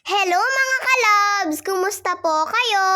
Hello mga kalabs! Kumusta po kayo?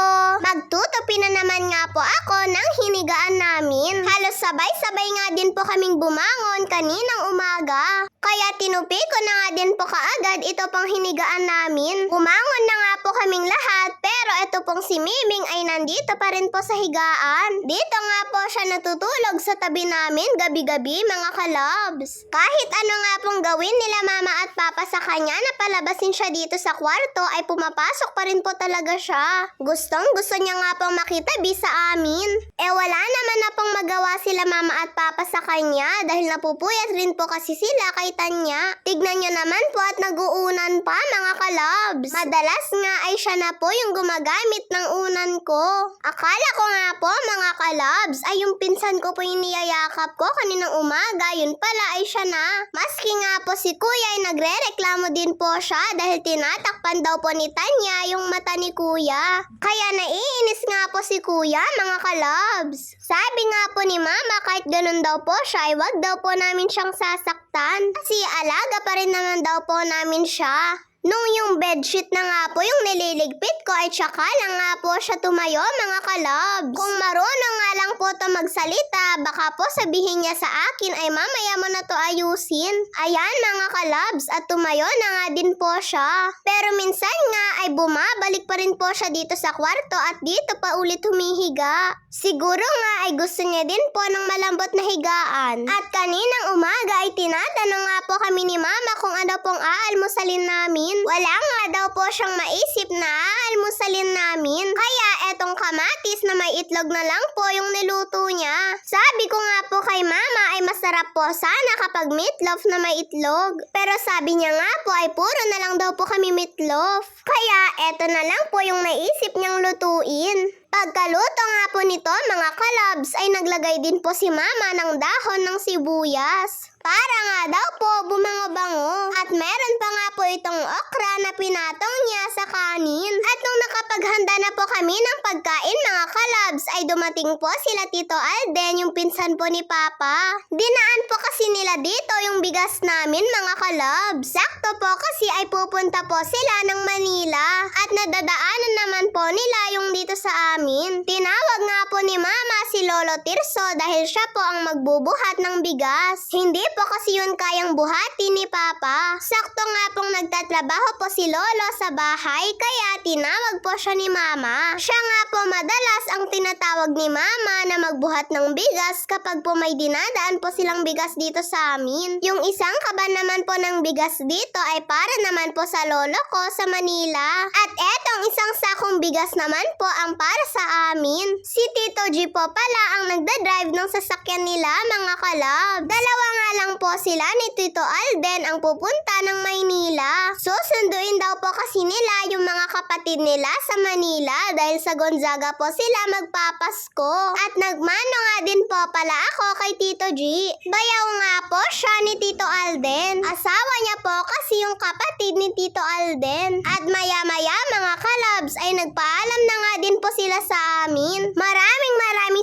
Magtutupi na naman nga po ako ng hinigaan namin. Halos sabay-sabay nga din po kaming bumangon kaninang umaga. Kaya tinupi ko na nga din po kaagad ito pong hinigaan namin. Bumangon na nga po kaming lahat pero ito pong si Miming ay nandito pa rin po sa higaan. Dito nga po siya natutulog sa tabi namin gabi-gabi mga kalabs. Kahit ano nga pong gawin nila mama at papa sa kanya na palabasin siya dito sa kwarto ay pumapasok pa rin po talaga siya. Gusto niya nga pong makitabi sa amin. Wala naman na pong magawa sila mama at papa sa kanya dahil napupuyat rin po kasi sila kay Tanya. Tignan niyo naman po at naguunan pa mga kalabs. Madalas nga ay siya na po yung gumagamit ng unan ko. Akala ko nga po mga kalabs ay yung pinsan ko po yung niyayakap ko kaninang umaga, yun pala ay siya na. Maski nga po si kuya ay nagre-reklamo din po siya dahil tinatakpan daw po ni Tanya yung mata ni kuya. Kaya naiinis nga po si kuya mga kalabs. Sabi nga po ni mama kahit ganun daw po siya ay wag daw po namin siyang sasaktan. Kasi alaga pa rin naman daw po namin siya. Nung yung bedsheet na nga po yung nililigpit ko ay tsaka lang nga po siya tumayo mga kalabs. Kung marunong nga lang po to magsalita, baka po sabihin niya sa akin ay mamaya mo na to ayusin. Ayan mga kalabs at tumayo na nga din po siya. Pero minsan nga ay bumabalik pa rin po siya dito sa kwarto at dito pa ulit humihiga. Siguro nga ay gusto niya din po ng malambot na higaan. At kaninang umaga ay tinatanong nga po kami ni mama kung ano pong aalmusalin namin. Wala nga daw po siyang maisip na aalmusalin namin. Kaya etong kamatis na may itlog na lang po yung niluto niya. Sabi ko nga po kay mama ay masarap po sana kapag meatloaf na may itlog. Pero sabi niya nga po ay puro na lang daw po kami meatloaf. Kaya eto na lang po yung naisip niyang lutuin. Pagkaluto nga po nito mga kalabs ay naglagay din po si mama ng dahon ng sibuyas. Para nga daw po bumango-bango. At meron pa nga po itong okra na pinatong niya sa kanin. At nung nakapaghanda na po kami ng pagkain mga kalabs ay dumating po sila Tito Alden, yung pinsan po ni Papa. Dinaan po kasi nila dito yung bigas namin mga kalabs. Sakto po kasi ay pupunta po sila ng Manila. At nadadaanan naman po nila yung dito sa amin. Tinawag nga po ni Mama si Lolo Tirso dahil siya po ang magbubuhat ng bigas. Hindi po kasi yun kayang buhati ni Papa. Sakto nga pong nagtatrabaho po si Lolo sa bahay kaya tinawag po siya ni Mama. Siya nga po madalas ang tinatawag ni Mama na magbuhat ng bigas kapag po may dinadaan po silang bigas dito sa amin. Yung isang kaban naman po ng bigas dito ay para naman po sa lolo ko sa Manila. At etong isang sakong bigas naman po ang para sa amin. Si Tito G po pala ang nagdadrive ng sasakyan nila mga kalab. Dalawa nga lang po sila ni Tito Alden ang pupunta ng Maynila. Susunduin daw po kasi nila yung mga kapatid nila sa Manila dahil sa Gonzaga po sila magpapasko. At nagmano nga din po pala ako kay Tito G. Bayaw nga po siya ni Tito Alden. Asawa niya po kasi yung kapatid ni Tito Alden. At maya-maya mga kalabs ay nagpaalam na nga din po sila sa amin. Maraming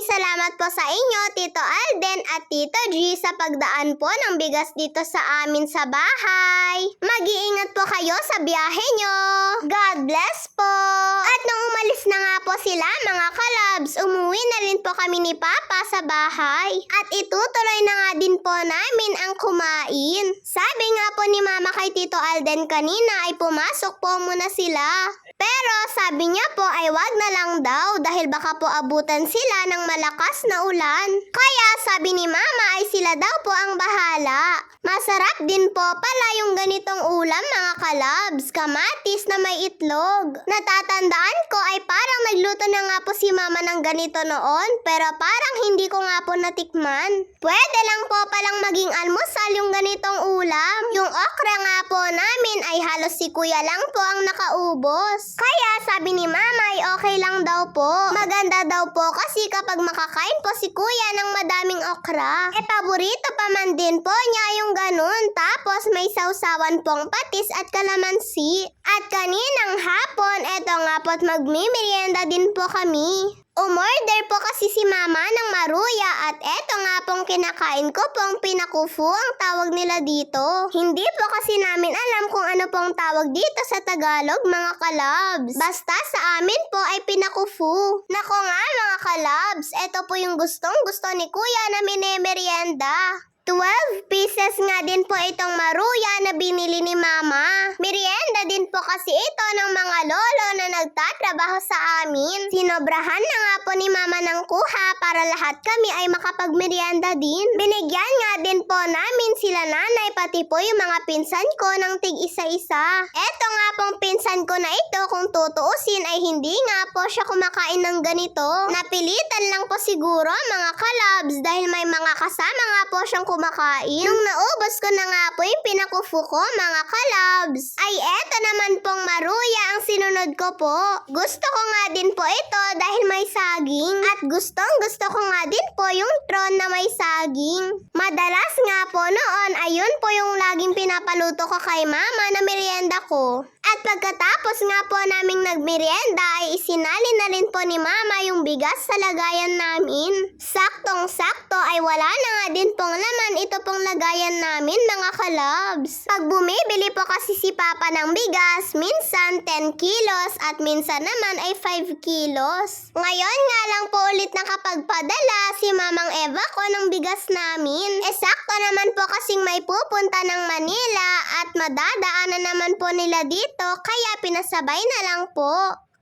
salamat po sa inyo Tito Alden at Tito G sa pagdaan po ng bigas dito sa amin sa bahay. Mag-iingat po kayo sa biyahe nyo. God bless po. At nung umalis na nga po sila mga kalabs, umuwi na rin po kami ni Papa sa bahay. At itutuloy na nga din po namin ang kumain. Sabi nga po ni Mama kay Tito Alden kanina ay pumasok po muna sila. Pero sabi niya po ay wag na lang daw dahil baka po abutan sila ng malakas na ulan. Kaya sabi ni Mama ay sila daw po ang bahala. Masarap din po pala yung ganitong ulam mga kalabs, kamatis na may itlog. Natatandaan ko ay parang nagluto na nga po si Mama ng ganito noon pero parang hindi ko nga po natikman. Pwede lang po palang maging almusal yung ganitong ulam. Yung okra nga po namin ay halos si kuya lang po ang nakaubos. Kaya sabi ni Mama ay okay lang daw po. Maganda daw po kasi kapag makakain po si kuya ng madaming okra. Paborito pa man din po niya yung ganun. Tapos may sausawan pong patis at kalamansi. At kaninang hapon, eto nga po't magmimerienda din po kami. Umorder po kasi si Mama ng maruya at eto nga pong kinakain ko pong pinakufu ang tawag nila dito. Hindi po kasi namin alam kung ano pong tawag dito sa Tagalog mga kalabs. Basta sa amin po ay pinakufu. Nako nga mga kalabs, eto po yung gustong gusto ni Kuya na minemerienda. 12 pieces nga din po itong maruya na binili ni Mama. Merienda din po kasi ito ng mga lolo na nagtatrabaho sa amin. Sinobrahan na nga po ni Mama ng kuha para lahat kami ay makapagmerienda din. Binigyan nga din po namin sila nanay pati po yung mga pinsan ko ng tig isa-isa. Eto nga pong pinsan ko na ito kung tutuusin ay hindi nga po siya kumakain ng ganito. Napilitan lang po siguro mga kalabs dahil may mga kasama nga po siyang kumakain. Nung naubos ko na nga po yung pinakufu ko mga kalabs, ay eto naman pong maruya ang sinunod ko po. Gusto ko nga din po ito dahil may saging at gustong gusto ko nga din po yung tron na may saging. Madalas nga po noon ayun po yung laging pinapaluto ko kay Mama na merienda ko. At pagkatapos nga po naming nagmerienda ay isinali na rin po ni Mama yung bigas sa lagayan namin. Saktong-sakto ay wala na nga din pong laman ito pong lagayan namin mga kalabs. Pag bumibili po kasi si Papa ng bigas, minsan 10 kilos at minsan naman ay 5 kilos. Ngayon nga lang po ulit nakapagpadala si Mamang Eva ko ng bigas namin. Sakto naman po kasing may pupunta ng Manila at madadaanan naman po nila dito kaya pinasabay na lang po.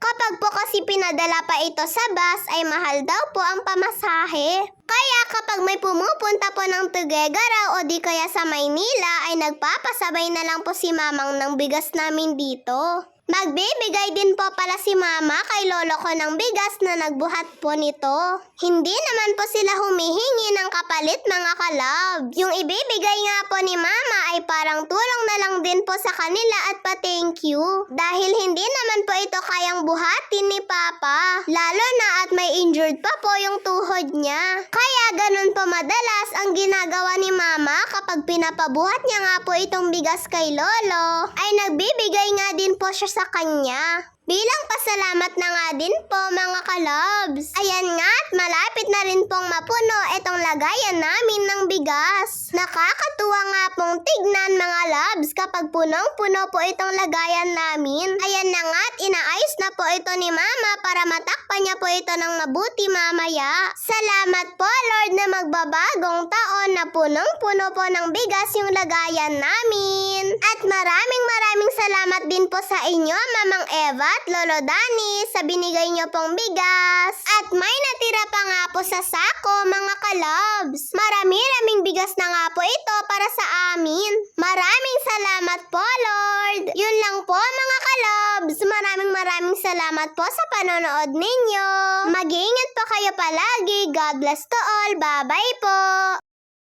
Kapag po kasi pinadala pa ito sa bus ay mahal daw po ang pamasahe. Kaya kapag may pumupunta po ng Tuguegarao o di kaya sa Maynila ay nagpapasabay na lang po si Mamang ng bigas namin dito. Magbibigay din po pala si Mama kay lolo ko ng bigas na nagbuhat po nito. Hindi naman po sila humihingi ng kapalit mga kalabs. Yung ibibigay nga po ni Mama ay parang tulong na lang din po sa kanila at pa-thank you. Dahil hindi naman po ito kayang buhatin ni Papa. Lalo na at may injured pa po yung tuhod niya. Kaya ganun po madalas ang ginagawa ni Mama kapag pinapabuhat niya nga po itong bigas kay lolo ay nagbibigay nga din po siya sa kanya. Bilang pasalamat na nga din po mga kalabs. Ayan nga at malapit na rin pong mapuno itong lagayan namin ng bigas. Nakakatuwa nga pong tignan mga labs kapag punong-puno po itong lagayan namin. Ayan na nga at inaayos na po ito ni Mama para matakpan niya po ito ng mabuti mamaya. Salamat po Lord na magbabagong taon na punong-puno po ng bigas yung lagayan namin. At maraming salamat din po sa inyo Mamang Eva at Lolo Danny sa binigay niyo pong bigas. At may natira pa nga po sa sako mga kalabs. Marami-raming bigas na nga po ito para sa amin. Maraming salamat po Lord. Yun lang po mga kalabs. Maraming salamat po sa panonood ninyo. Mag-iingat po kayo palagi. God bless to all. Bye-bye po.